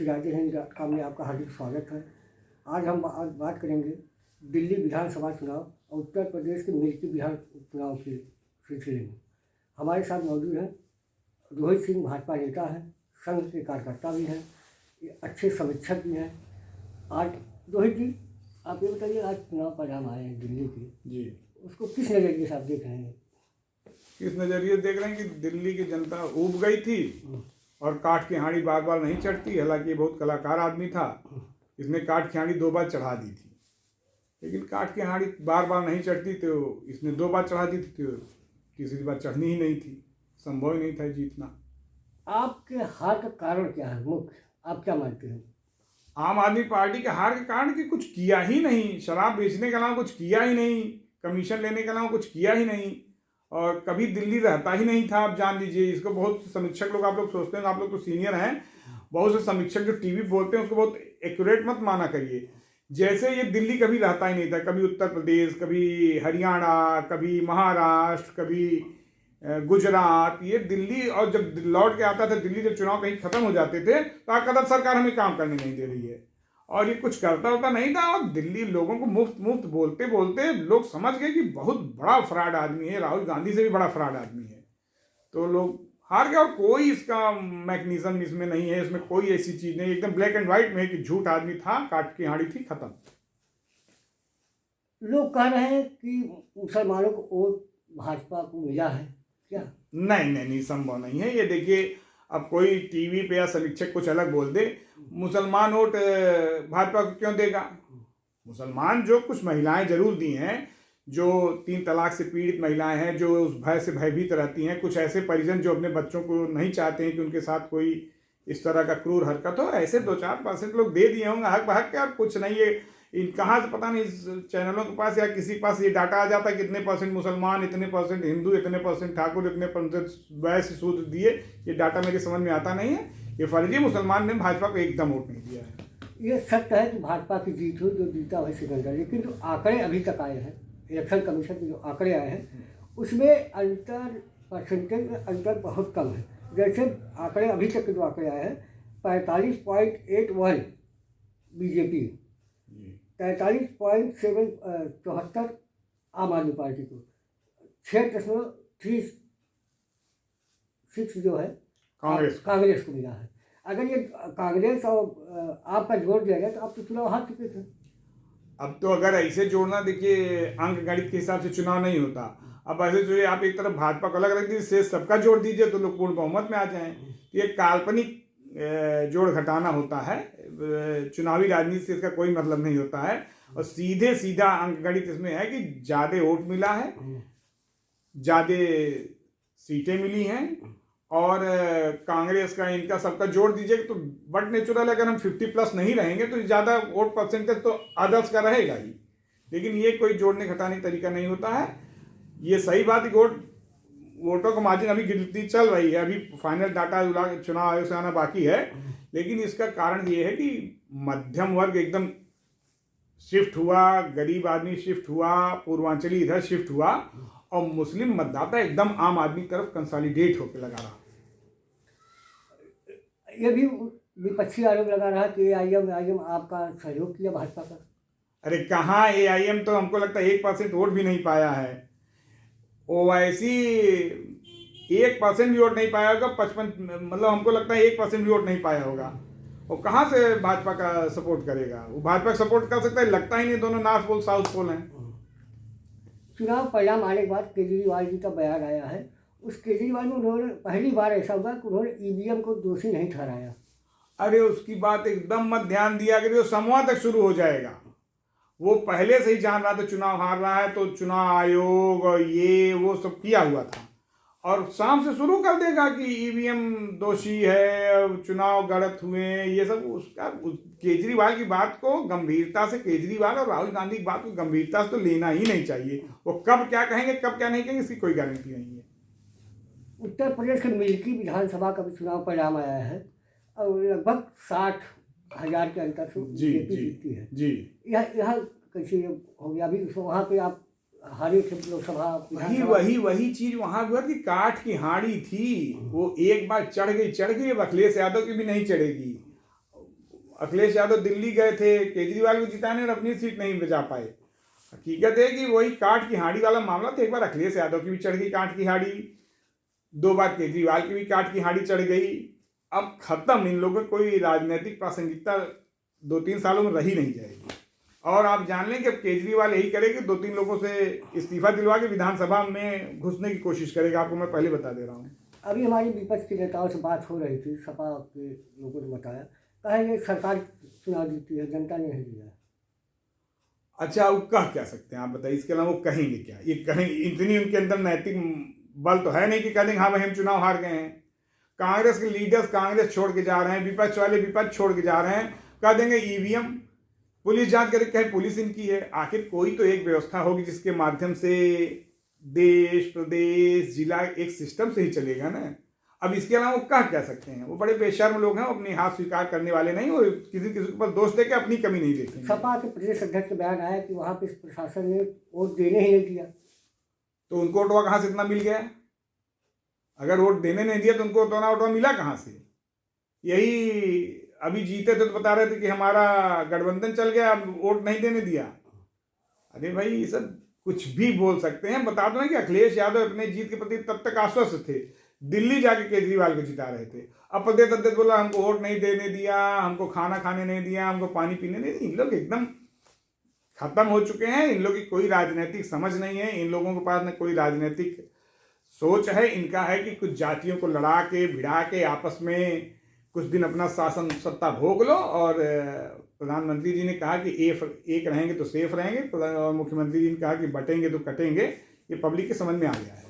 Siraj Hind .com में आपका हार्दिक स्वागत है। आज हम बात करेंगे दिल्ली विधानसभा चुनाव और उत्तर प्रदेश के मिल्की विधान चुनाव के सिलसिले में। हमारे साथ मौजूद हैं रोहित सिंह, भाजपा नेता हैं, संघ के कार्यकर्ता भी हैं, अच्छे समीक्षक भी हैं। आज रोहित जी, आप ये बताइए, आज चुनाव परिणाम आए हैं दिल्ली के जी, उसको किस नज़रिए से आप देख रहे हैं? किस नज़रिए देख रहे हैं कि दिल्ली की जनता ऊब गई थी और काठ की हांडी बार बार नहीं चढ़ती। हालांकि ये बहुत कलाकार आदमी था, इसने काठ की हांडी 2 बार चढ़ा दी थी, लेकिन काठ की हांडी बार बार नहीं चढ़ती तो इसने 2 बार चढ़ा दी थी, तो तीसरी बार चढ़नी ही नहीं थी, संभव ही नहीं था जीतना। आपके हार का कारण क्या है मुख्य, आप क्या मानते हैं? आम आदमी पार्टी के हार के कारण कि कुछ किया ही नहीं, शराब बेचने के अलावा कुछ किया ही नहीं, कमीशन लेने के अलावा कुछ किया ही नहीं, और कभी दिल्ली रहता ही नहीं था। आप जान लीजिए, इसको बहुत समीक्षक लोग, आप लोग सोचते हैं, आप लोग तो सीनियर हैं, बहुत से समीक्षक जो टीवी बोलते हैं उसको बहुत एक्यूरेट मत माना करिए। जैसे ये दिल्ली कभी रहता ही नहीं था, कभी उत्तर प्रदेश, कभी हरियाणा, कभी महाराष्ट्र, कभी गुजरात, ये दिल्ली। और जब लौट के आता था दिल्ली, जब चुनाव कहीं खत्म हो जाते थे तो आकदर सरकार हमें काम करने नहीं दे रही है, और ये कुछ करता होता नहीं था। और दिल्ली लोगों को मुफ्त मुफ्त बोलते बोलते लोग समझ गए कि बहुत बड़ा फ्रॉड आदमी है, राहुल गांधी से भी बड़ा फ्रॉड आदमी है, तो लोग हार गए। और कोई इसका मैकेनिज्म इसमें नहीं है, इसमें कोई ऐसी चीज नहीं, एकदम ब्लैक एंड व्हाइट में कि झूठ आदमी था, काट की हांडी थी, खत्म। लोग कह रहे हैं कि मुसलमानों को वोट भाजपा को मिला है क्या? नहीं, संभव नहीं है। ये देखिए, अब कोई टीवी पे या समीक्षक कुछ अलग बोल दे, मुसलमान वोट भाजपा को क्यों देगा? मुसलमान जो कुछ महिलाएं जरूर दी हैं, जो 3 तलाक से पीड़ित महिलाएं हैं, जो उस भय से भयभीत रहती हैं, कुछ ऐसे परिजन जो अपने बच्चों को नहीं चाहते हैं कि उनके साथ कोई इस तरह का क्रूर हरकत हो, ऐसे 2-4% लोग दे दिए होंगे हक बहक के। और कुछ नहीं है, इन कहाँ से पता नहीं, इस चैनलों के पास या किसी के पास ये डाटा आ जाता है कि इतने % मुसलमान, इतने % हिंदू, इतने % ठाकुर, इतने % वैश्य शूद्र दिए। ये डाटा मेरे समझ में आता नहीं है। ये फर्जी मुसलमान ने भाजपा को एकदम वोट नहीं दिया है। ये सत्य है कि भाजपा की जीत हुई, जो जीता वही सिकंदर, लेकिन जो आंकड़े अभी तक आए हैं, इलेक्शन कमीशन के जो आंकड़े आए हैं, उसमें परसेंटेज में अंतर बहुत कम है। जैसे आंकड़े अभी तक के जो आंकड़े आए हैं, 45.81 बीजेपी, 43.74 आम आदमी पार्टी को, 6.36 जो है कांग्रेस को मिला है। अगर ये कांग्रेस और आपका जोड़ दिया जाए तो आप तो चुनाव हार चुके थे। अब तो अगर ऐसे जोड़ना, देखिए अंक गणित के हिसाब से चुनाव नहीं होता। अब ऐसे जो आप एक तरफ भाजपा को अलग रख दीजिए, से सबका जोड़ दीजिए तो लोग पूर्ण बहुमत में आ जाएं। ये काल्पनिक जोड़ घटाना होता है, चुनावी राजनीति से इसका कोई मतलब नहीं होता है। और सीधे सीधा अंक गणित इसमें है कि ज्यादा वोट मिला है, ज्यादा सीटें मिली हैं, और कांग्रेस का इनका सबका जोड़ दीजिए तो बट नेचुरल, अगर हम 50+ नहीं रहेंगे तो ज़्यादा वोट परसेंटेज तो अदर्स का रहेगा ही। लेकिन ये कोई जोड़ने घटाने का तरीका नहीं होता है। ये सही बात है, वोटों का मार्जिन अभी गिनती चल रही है, अभी फाइनल डाटा चुनाव आयोग से आना बाकी है। लेकिन इसका कारण ये है कि मध्यम वर्ग एकदम शिफ्ट हुआ, गरीब आदमी शिफ्ट हुआ, पूर्वांचली इधर शिफ्ट हुआ, और मुस्लिम मतदाता एकदम आम आदमी की तरफ कंसोलिडेट होकर लगा रहा। ये भी विपक्षी आरोप लगा रहा कि AIM आपका सहयोग किया भाजपा का। अरे कहाँ AIM, तो हमको लगता है 1% वोट भी नहीं पाया है। ओवैसी 1% भी वोट नहीं पाया होगा, 55, मतलब हमको लगता है 1% भी वोट नहीं पाया होगा। वो कहाँ से भाजपा का सपोर्ट करेगा? वो भाजपा का सपोर्ट कर सकता है? लगता ही नहीं, दोनों नॉर्थ पोल साउथ पोल हैं। चुनाव परिणाम आने के बाद केजरीवाल जी का बयान आया है। उस केजरीवाल में उन्होंने पहली बार ऐसा हुआ कि उन्होंने EVM को दोषी नहीं ठहराया। अरे उसकी बात एकदम मत ध्यान दिया कि वो समूह तक शुरू हो जाएगा। वो पहले से ही जान रहा था चुनाव हार रहा है, तो चुनाव आयोग और ये वो सब किया हुआ था, और शाम से शुरू कर देगा कि EVM दोषी है, चुनाव गलत हुए, ये सब। उसका केजरीवाल की बात को गंभीरता से, केजरीवाल और राहुल गांधी की बात को गंभीरता से तो लेना ही नहीं चाहिए। वो कब क्या कहेंगे, कब क्या नहीं कहेंगे, इसकी कोई गारंटी नहीं है। उत्तर प्रदेश के मिल्की विधानसभा का भी चुनाव परिणाम आया है और लगभग 60,000 के अंतर से बीजेपी जीतती है। जी, यह कैसे हो गया? अभी वहाँ पे आप हारे थे लोकसभा। वही चीज वहां हुआ कि काठ की हांडी थी, वो एक बार चढ़ गई, अब अखिलेश यादव की भी नहीं चढ़ेगी। अखिलेश यादव दिल्ली गए थे केजरीवाल को जिताने और अपनी सीट नहीं बचा पाए। हकीकत है कि वही काट की हांडी वाला मामला था। एक बार अखिलेश यादव की भी चढ़ गई काट की हांडी, 2 बार केजरीवाल की भी काट की हांडी चढ़ गई। अब खत्म, इन लोगों की कोई राजनीतिक प्रासंगिकता 2-3 सालों में रही नहीं जाएगी। और आप जान लें कि अब केजरीवाल यही करेगा, 2-3 लोगों से इस्तीफा दिलवा के विधानसभा में घुसने की कोशिश करेगा। आपको मैं पहले बता दे रहा हूँ। अभी हमारी विपक्ष के नेताओं से बात हो रही थी, सपा के लोगों ने बताया, कहा ये सरकार चुनाव जीती है, जनता ने नहीं दिया। अच्छा, वो कह क्या सकते हैं आप बताइए, इसके अलावा वो कहेंगे क्या? ये कहें, इतनी उनके अंदर नैतिक बल तो है नहीं कि कह देंगे हाँ भाई हम चुनाव हार गए हैं। कांग्रेस के लीडर्स कांग्रेस छोड़ के जा रहे हैं, विपक्ष वाले विपक्ष छोड़ के जा रहे हैं, कह देंगे ईवीएम पुलिस जांच करे, कहे पुलिस इनकी है। आखिर कोई तो एक व्यवस्था होगी जिसके माध्यम से देश, प्रदेश, जिला एक सिस्टम से ही चलेगा ना। अब इसके अलावा वो क्या सकते हैं? वो बड़े बेशर्म लोग हैं, वो अपनी हाथ स्वीकार करने वाले नहीं, और किसी के ऊपर दोष देके अपनी कमी नहीं देखेंगे। सपा के प्रदेश अध्यक्ष का बयान आया कि वहाँ पे प्रशासन ने वोट देने ही नहीं दिया। तो उनको वोटवा कहाँ से इतना मिल गया? अगर वोट देने नहीं दिया तो उनको उतना वोटवा मिला कहाँ से? यही अभी जीते थे तो बता रहे थे कि हमारा गठबंधन चल गया, अब वोट नहीं देने दिया। अरे भाई, ये सब कुछ भी बोल सकते हैं। बता दो ना कि अखिलेश यादव अपने जीत के प्रति तब तक आश्वस्त थे, दिल्ली जाके केजरीवाल को जिता रहे थे। अब प्रदेश अध्यक्ष बोला हमको वोट नहीं देने दिया, हमको खाना खाने नहीं दिया, हमको पानी पीने नहीं दिया। इन लोग एकदम खत्म हो चुके हैं। इन लोगों की कोई राजनीतिक समझ नहीं है। इन लोगों के पास न कोई राजनीतिक सोच है। इनका है कि कुछ जातियों को लड़ा के भिड़ा के आपस में कुछ दिन अपना शासन सत्ता भोग लो। और प्रधानमंत्री जी ने कहा कि एक रहेंगे तो सेफ रहेंगे, और मुख्यमंत्री जी ने कहा कि बटेंगे तो कटेंगे। ये पब्लिक के समझ में आ गया है।